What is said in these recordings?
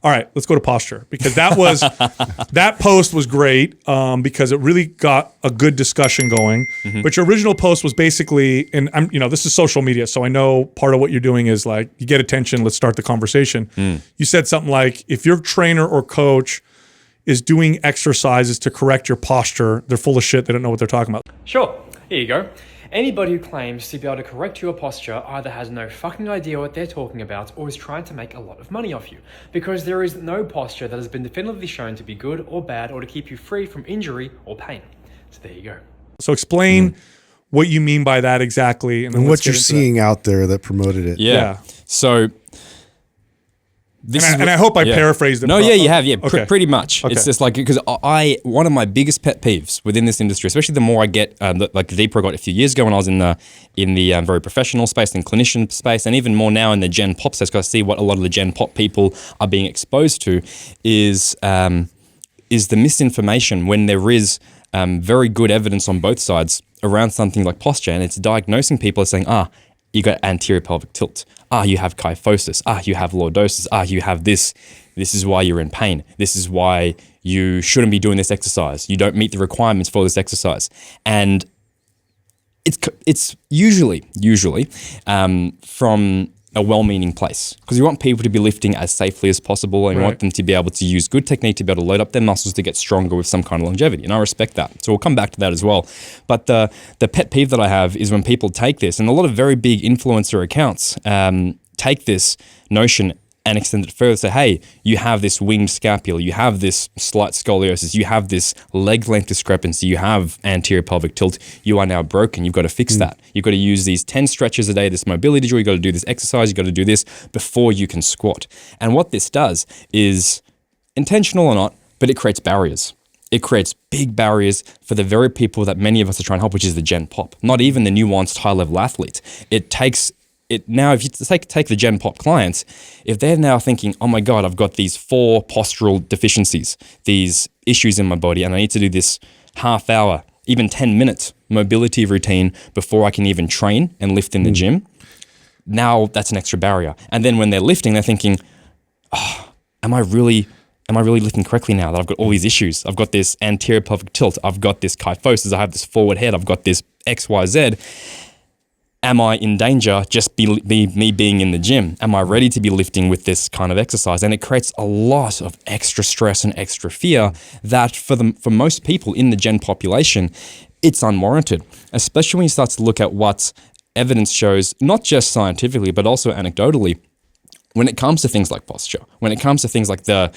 All right, let's go to posture, because that post was great because it really got a good discussion going. But your original post was basically, and this is social media, so I know part of what you're doing is like, you get attention, let's start the conversation. You said something like, if your trainer or coach is doing exercises to correct your posture, they're full of shit, they don't know what they're talking about. Sure, here you go. Anybody who claims to be able to correct your posture either has no fucking idea what they're talking about or is trying to make a lot of money off you, because there is no posture that has been definitively shown to be good or bad or to keep you free from injury or pain. So there you go. So explain what you mean by that exactly. And what you're seeing out there that promoted it. Yeah. So... I hope I paraphrased it. No, yeah, you have, okay. Pretty much. Okay. It's just like, because one of my biggest pet peeves within this industry, especially the more I get, like the deeper I got a few years ago when I was in the very professional space and clinician space, and even more now in the Gen Pop space, because I see what a lot of the Gen Pop people are being exposed to, is the misinformation when there is very good evidence on both sides around something like posture, and it's diagnosing people as saying, you got anterior pelvic tilt. You have kyphosis. You have lordosis. You have this. This is why you're in pain. This is why you shouldn't be doing this exercise. You don't meet the requirements for this exercise. And it's usually from a well-meaning place, because you want people to be lifting as safely as possible, and you want them to be able to use good technique to be able to load up their muscles to get stronger with some kind of longevity. And I respect that. So we'll come back to that as well. But the pet peeve that I have is when people take this, and a lot of very big influencer accounts take this notion and extend it further. Say, hey, you have this winged scapula, you have this slight scoliosis, you have this leg length discrepancy, you have anterior pelvic tilt, you are now broken, you've got to fix that. You've got to use these 10 stretches a day, this mobility drill, you've got to do this exercise, you've got to do this before you can squat. And what this does is, intentional or not, but it creates barriers. It creates big barriers for the very people that many of us are trying to help, which is the Gen Pop, not even the nuanced high-level athlete. Now, if you take the Gen Pop clients, if they're now thinking, oh my God, I've got these 4 postural deficiencies, these issues in my body, and I need to do this half hour, even 10-minute mobility routine before I can even train and lift in the gym, now that's an extra barrier. And then when they're lifting, they're thinking, am I really lifting correctly now that I've got all these issues? I've got this anterior pelvic tilt, I've got this kyphosis, I have this forward head, I've got this XYZ. Am I in danger just me being in the gym? Am I ready to be lifting with this kind of exercise? And it creates a lot of extra stress and extra fear that for most people in the Gen population, it's unwarranted, especially when you start to look at what evidence shows, not just scientifically, but also anecdotally, when it comes to things like posture, when it comes to things like the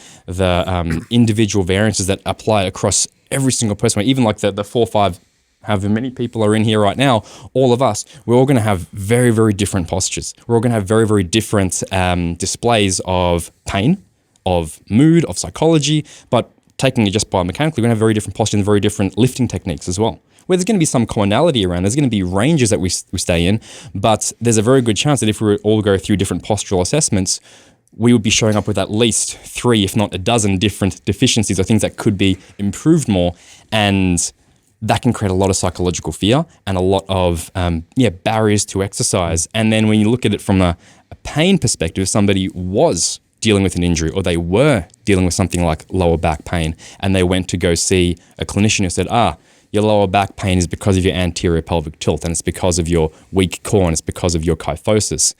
individual variances that apply across every single person, even like the 4 or 5, however many people are in here right now, all of us, we're all going to have very, very different postures. We're all going to have very, very different displays of pain, of mood, of psychology, but taking it just biomechanically, we're going to have very different postures and very different lifting techniques as well. Where there's going to be some commonality around, there's going to be ranges that we stay in, but there's a very good chance that if we all go through different postural assessments, we would be showing up with at least 3, if not a dozen different deficiencies or things that could be improved more, and that can create a lot of psychological fear and a lot of barriers to exercise. And then when you look at it from a pain perspective, if somebody was dealing with an injury or they were dealing with something like lower back pain and they went to go see a clinician who said, your lower back pain is because of your anterior pelvic tilt and it's because of your weak core and it's because of your kyphosis.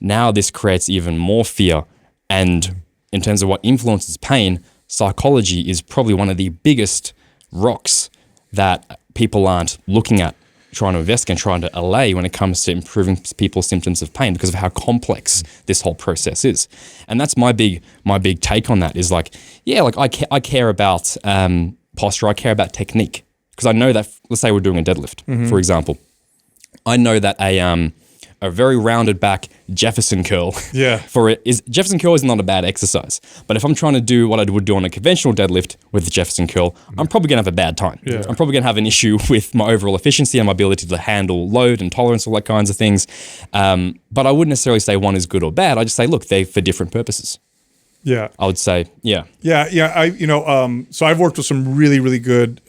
Now this creates even more fear. And in terms of what influences pain, psychology is probably one of the biggest rocks that people aren't looking at, trying to investigate and trying to allay when it comes to improving people's symptoms of pain because of how complex this whole process is. And that's my big take on that is like, I care about posture, I care about technique. Because I know that, let's say we're doing a deadlift, for example. I know that a very rounded back Jefferson curl Jefferson curl is not a bad exercise. But if I'm trying to do what I would do on a conventional deadlift with the Jefferson curl, I'm probably going to have a bad time. Yeah. I'm probably going to have an issue with my overall efficiency and my ability to handle load and tolerance, all that kinds of things. But I wouldn't necessarily say one is good or bad. I just say, look, they're for different purposes. Yeah. I would say, yeah. So I've worked with some really, really good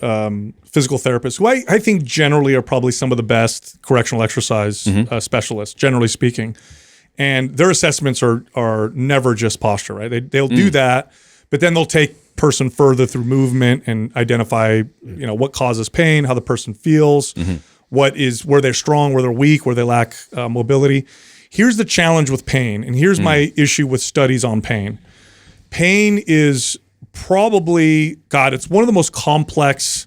physical therapists who I think generally are probably some of the best correctional exercise specialists, generally speaking. and their assessments are never just posture, right? They'll do that, but then they'll take person further through movement and identify, what causes pain, how the person feels, where they're strong, where they're weak, where they lack mobility. Here's the challenge with pain, and here's my issue with studies on pain. Pain is probably, it's one of the most complex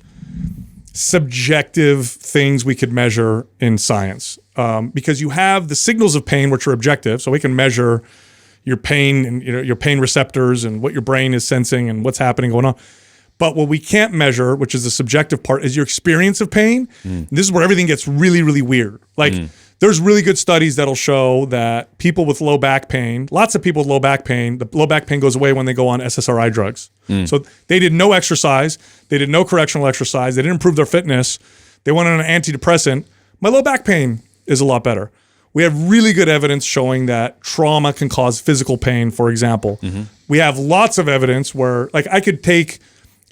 subjective things we could measure in science, because you have the signals of pain, which are objective, so we can measure your pain and your pain receptors and what your brain is sensing and what's happening going on. But what we can't measure, which is the subjective part, is your experience of pain. This is where everything gets really, really weird. There's really good studies that'll show that people with low back pain, lots of people with low back pain, the low back pain goes away when they go on SSRI drugs. So they did no exercise, they did no correctional exercise, they didn't improve their fitness, they went on an antidepressant. My low back pain is a lot better. We have really good evidence showing that trauma can cause physical pain, for example. We have lots of evidence where, I could take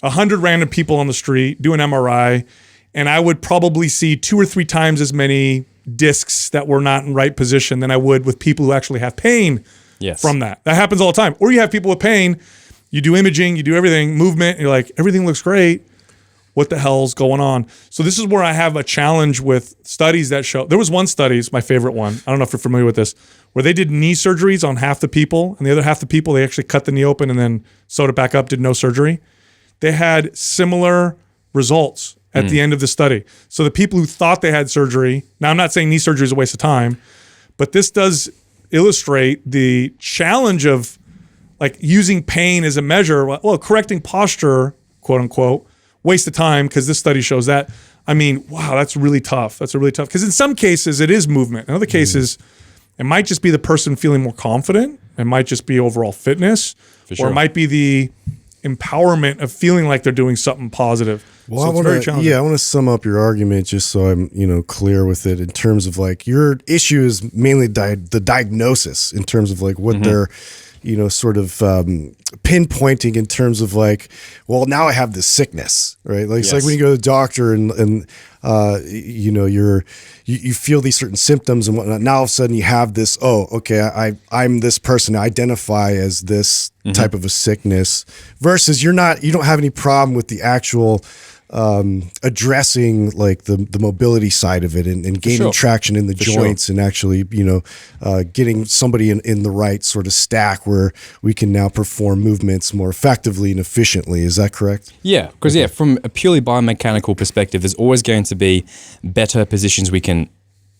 100 random people on the street, do an MRI, and I would probably see 2 or 3 times as many discs that were not in right position than I would with people who actually have pain from that. That happens all the time. Or you have people with pain, you do imaging, you do everything, movement, and you're like, everything looks great. What the hell's going on? So this is where I have a challenge with studies that show, there was one study, it's my favorite one, I don't know if you're familiar with this, where they did knee surgeries on half the people, and the other half the people, they actually cut the knee open and then sewed it back up, did no surgery. They had similar results at the end of the study. So the people who thought they had surgery, now I'm not saying knee surgery is a waste of time, but this does illustrate the challenge of using pain as a measure. Well, correcting posture, quote unquote, waste of time, because this study shows that. I mean, wow, that's really tough. That's really tough. Because in some cases, it is movement. In other cases, it might just be the person feeling more confident. It might just be overall fitness. Or it might be the empowerment of feeling like they're doing something positive. Well, so I want to sum up your argument just so I'm clear with it in terms of your issue is mainly the diagnosis in terms of what they're sort of pinpointing in terms of well, now I have this sickness, right? It's like when you go to the doctor and you feel these certain symptoms and whatnot. Now all of a sudden you have this, I'm this person, I identify as this type of a sickness, versus you don't have any problem with the actual addressing the mobility side of it and gaining traction in the joints and actually, getting somebody in the right sort of stack where we can now perform movements more effectively and efficiently. Is that correct? Yeah, because from a purely biomechanical perspective, there's always going to be better positions we can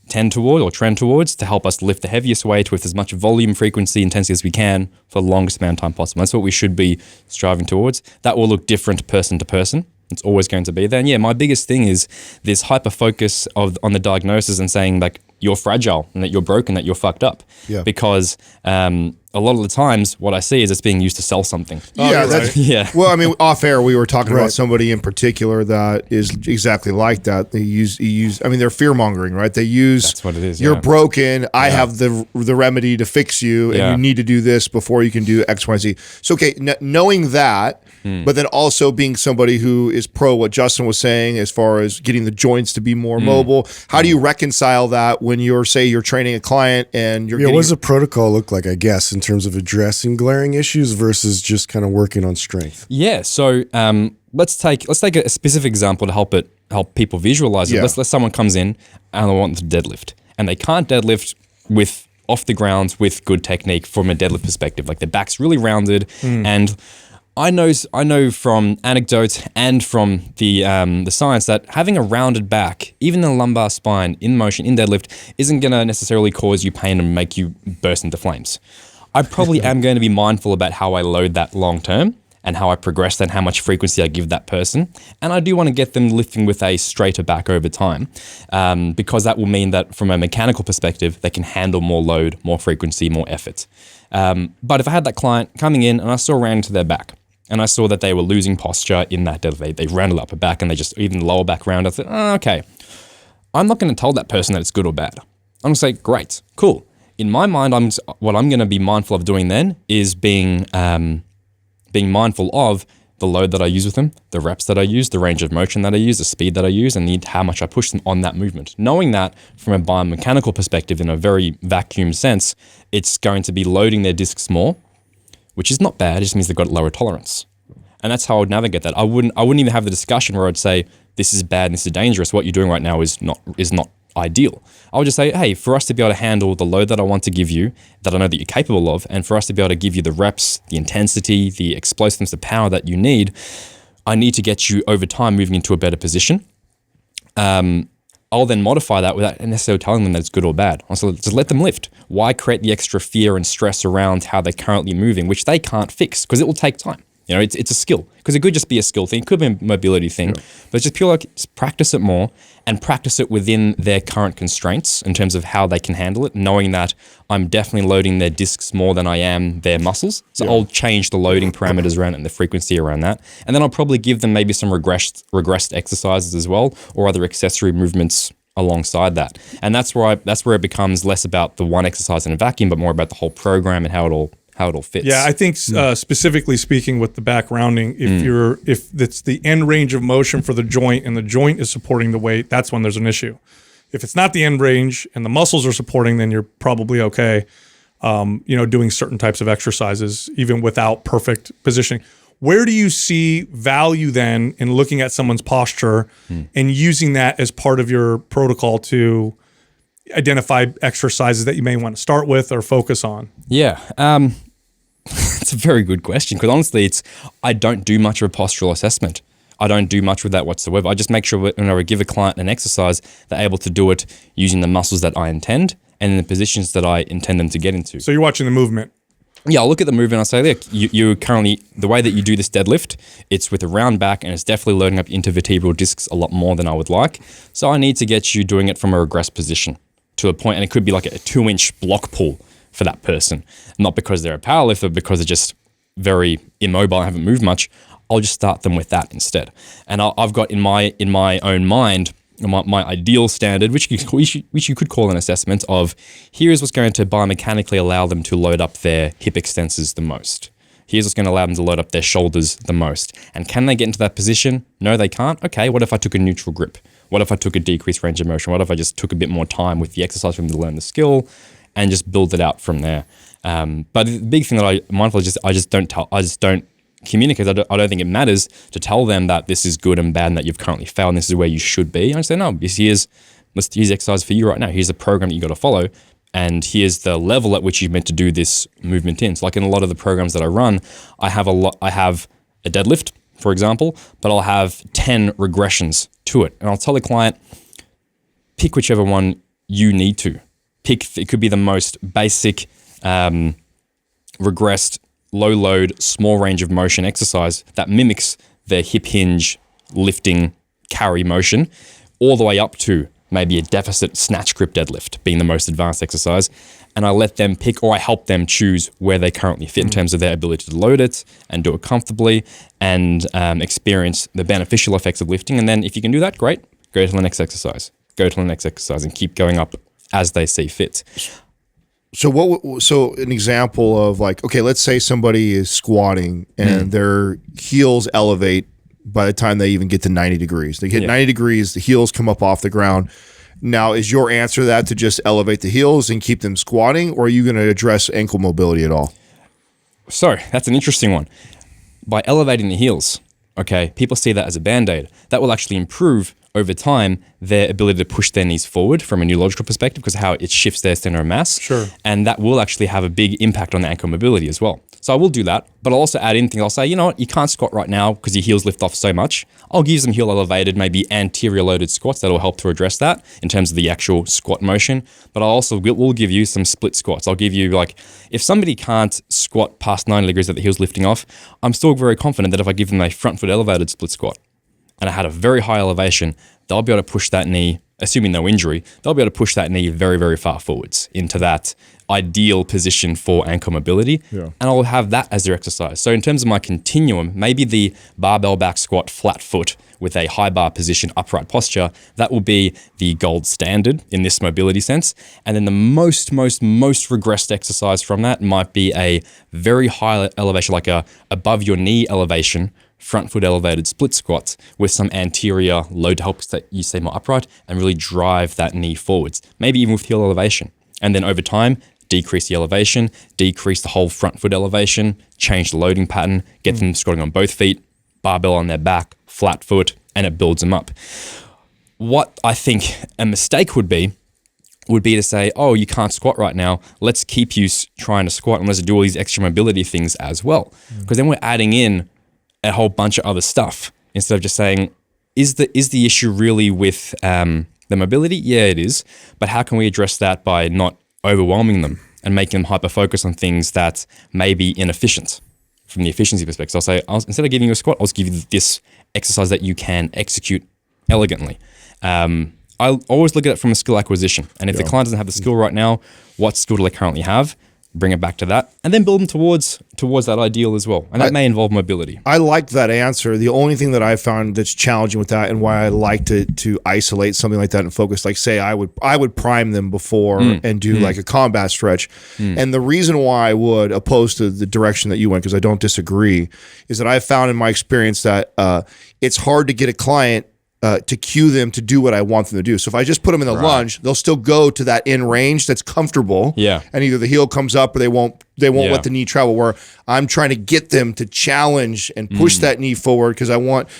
tend toward or trend towards to help us lift the heaviest weight with as much volume, frequency, intensity as we can for the longest amount of time possible. That's what we should be striving towards. That will look different person to person. It's always going to be there. And my biggest thing is this hyper focus on the diagnosis and saying you're fragile and that you're broken, that you're fucked up. Yeah. Because a lot of the times what I see is it's being used to sell something. Well, I mean, off air, we were talking about somebody in particular that is exactly like that. They use, I mean, they're fear mongering, right? They use, that's what it is. You're broken. I have the remedy to fix you, and you need to do this before you can do X, Y, Z. So, knowing that, but then also being somebody who is pro what Justin was saying as far as getting the joints to be more mobile. How do you reconcile that when you're training a client and you're what does the protocol look like, I guess, in terms of addressing glaring issues versus just kind of working on strength? Yeah. So let's take a specific example to help people visualize it. Let's someone comes in and they want to deadlift, and they can't deadlift with off the ground with good technique from a deadlift perspective. Their back's really rounded, and I know from anecdotes and from the science that having a rounded back, even the lumbar spine in motion in deadlift, isn't going to necessarily cause you pain and make you burst into flames. I probably am going to be mindful about how I load that long term and how I progress that and how much frequency I give that person. And I do want to get them lifting with a straighter back over time, because that will mean that from a mechanical perspective, they can handle more load, more frequency, more effort. But if I had that client coming in and I saw ran into their back, and I saw that they were losing posture in that deadlift, they rounded up a back and they just, even the lower back round, I thought, okay, I'm not going to tell that person that it's good or bad. I'm going to say, great, cool. In my mind, what I'm going to be mindful of doing then is being mindful of the load that I use with them, the reps that I use, the range of motion that I use, the speed that I use, and how much I push them on that movement. Knowing that from a biomechanical perspective, in a very vacuum sense, it's going to be loading their discs more, which is not bad. It just means they've got lower tolerance. And that's how I would navigate that. I wouldn't even have the discussion where I'd say, this is bad and this is dangerous. What you're doing right now is not ideal. I would just say, hey, for us to be able to handle the load that I want to give you, that I know that you're capable of, and for us to be able to give you the reps, the intensity, the explosiveness, the power that you need, I need to get you over time moving into a better position. I'll then modify that without necessarily telling them that it's good or bad. Also, just let them lift. Why create the extra fear and stress around how they're currently moving, which they can't fix because it will take time. You know, it's a skill, because it could just be a skill thing. It could be a mobility thing, but it's just pure like just practice it more and practice it within their current constraints in terms of how they can handle it, knowing that I'm definitely loading their discs more than I am their muscles. So I'll change the loading parameters around it and the frequency around that. And then I'll probably give them maybe some regressed exercises as well, or other accessory movements alongside that. And that's where it becomes less about the one exercise in a vacuum, but more about the whole program and how it all fits. Yeah, I think specifically speaking with the back rounding, if it's the end range of motion for the joint and the joint is supporting the weight, that's when there's an issue. If it's not the end range and the muscles are supporting, then you're probably okay. Doing certain types of exercises even without perfect positioning. Where do you see value then in looking at someone's posture and using that as part of your protocol to identify exercises that you may want to start with or focus on? Yeah. It's a very good question, because honestly, I don't do much of a postural assessment. I don't do much with that whatsoever. I just make sure when I give a client an exercise, they're able to do it using the muscles that I intend and in the positions that I intend them to get into. So you're watching the movement. Yeah, I'll look at the movement. I'll say, look, you currently, the way that you do this deadlift, it's with a round back and it's definitely loading up intervertebral discs a lot more than I would like. So I need to get you doing it from a regressed position to a point, and it could be like a 2-inch block pull for that person. Not because they're a powerlifter, but because they're just very immobile and haven't moved much. I'll just start them with that instead. And I've got in my own mind my ideal standard, which you could call an assessment of, here's what's going to biomechanically allow them to load up their hip extensors the most. Here's what's going to allow them to load up their shoulders the most. And can they get into that position? No, they can't. Okay, what if I took a neutral grip? What if I took a decreased range of motion? What if I just took a bit more time with the exercise for them to learn the skill and just build it out from there? But the big thing that I'm mindful of is I just don't communicate. I don't think it matters to tell them that this is good and bad and that you've currently failed and this is where you should be. I just say, no, here's exercise for you right now. Here's a program that you got to follow, and here's the level at which you're meant to do this movement in. So like in a lot of the programs that I run, I have a deadlift, for example, but I'll have 10 regressions to it. And I'll tell the client, pick whichever one you need to. It could be the most basic, regressed, low load, small range of motion exercise that mimics their hip hinge, lifting, carry motion, all the way up to maybe a deficit snatch grip deadlift being the most advanced exercise. And I let them pick, or I help them choose where they currently fit in terms of their ability to load it and do it comfortably and experience the beneficial effects of lifting. And then if you can do that, great, go to the next exercise. Go to the next exercise and keep going up as they see fit. So an example of like, okay, let's say somebody is squatting and their heels elevate by the time they even get to 90 degrees. They hit 90 degrees, the heels come up off the ground. Now, is your answer to that to just elevate the heels and keep them squatting, or are you going to address ankle mobility at all? So that's an interesting one. By elevating the heels, okay, people see that as a Band-Aid. That will actually improve over time their ability to push their knees forward from a neurological perspective, because of how it shifts their center of mass. Sure. And that will actually have a big impact on the ankle mobility as well. So I will do that, but I'll also add in things. I'll say, you know what, you can't squat right now because your heels lift off so much. I'll give some heel elevated, maybe anterior loaded squats that'll help to address that in terms of the actual squat motion. But I also will give you some split squats. I'll give you, like, if somebody can't squat past 90 degrees that the heel's lifting off, I'm still very confident that if I give them a front foot elevated split squat and I had a very high elevation, they'll be able to push that knee, assuming no injury, they'll be able to push that knee very, very far forwards into that ideal position for ankle mobility. Yeah. And I'll have that as their exercise. So in terms of my continuum, maybe the barbell back squat, flat foot with a high bar position, upright posture, that will be the gold standard in this mobility sense. And then the most regressed exercise from that might be a very high elevation, like a above your knee elevation front foot elevated split squats with some anterior load to help that you stay more upright and really drive that knee forwards, maybe even with heel elevation. And then over time, decrease the elevation, decrease the whole front foot elevation, change the loading pattern, get them squatting on both feet, barbell on their back, flat foot, and it builds them up. What I think a mistake would be to say, oh, you can't squat right now. Let's keep you trying to squat and let's do all these extra mobility things as well. Because then we're adding in a whole bunch of other stuff instead of just saying, is the issue really with the mobility? Yeah, it is. But how can we address that by not overwhelming them and making them hyper-focus on things that may be inefficient from the efficiency perspective? So I'll say, instead of giving you a squat, I'll just give you this exercise that you can execute elegantly. I always look at it from a skill acquisition. And if the client doesn't have the skill right now, what skill do they currently have? Bring it back to that, and then build them towards that ideal as well. And that may involve mobility. I like that answer. The only thing that I found that's challenging with that, and why I like to isolate something like that and focus, like say I would prime them before and do like a combat stretch. And the reason why I would, opposed to the direction that you went, because I don't disagree, is that I've found in my experience that it's hard to get a client to cue them to do what I want them to do. So if I just put them in the lunge, they'll still go to that in range that's comfortable. Yeah. And either the heel comes up or they won't let the knee travel, where I'm trying to get them to challenge and push that knee forward, because I want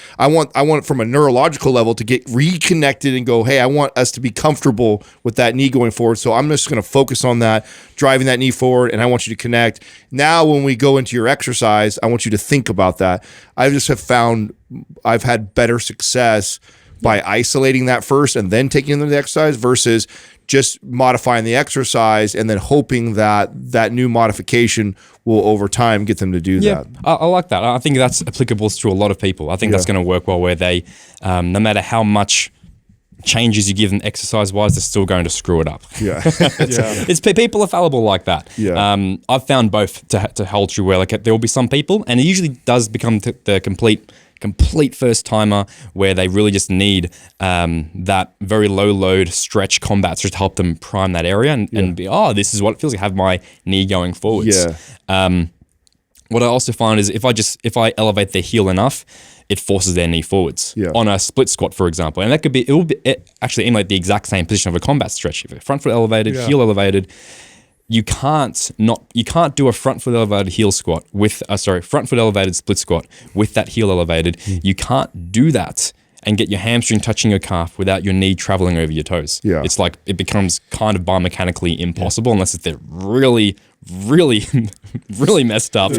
from a neurological level to get reconnected and go, hey, I want us to be comfortable with that knee going forward. So I'm just going to focus on that, driving that knee forward, and I want you to connect. Now, when we go into your exercise, I want you to think about that. I just have found I've had better success by isolating that first and then taking them to the exercise versus just modifying the exercise and then hoping that that new modification will over time get them to do that. I like that. I think that's applicable to a lot of people. I think that's going to work well, where they, no matter how much changes you give them exercise-wise, they're still going to screw it up. It's people are fallible like that. I've found both to hold true, where like there will be some people, and it usually does become the complete first timer, where they really just need that very low load stretch combat to help them prime that area and be, this is what it feels like, have my knee going forwards. What I also find is if I elevate their heel enough, it forces their knee forwards on a split squat, for example. And that could be, it will be actually emulate the exact same position of a combat stretch. If front foot elevated, heel elevated, you can't do a front foot elevated heel squat with front foot elevated split squat with that heel elevated. You can't do that and get your hamstring touching your calf without your knee traveling over your toes. It's like it becomes kind of biomechanically impossible unless they're really, really, really messed up.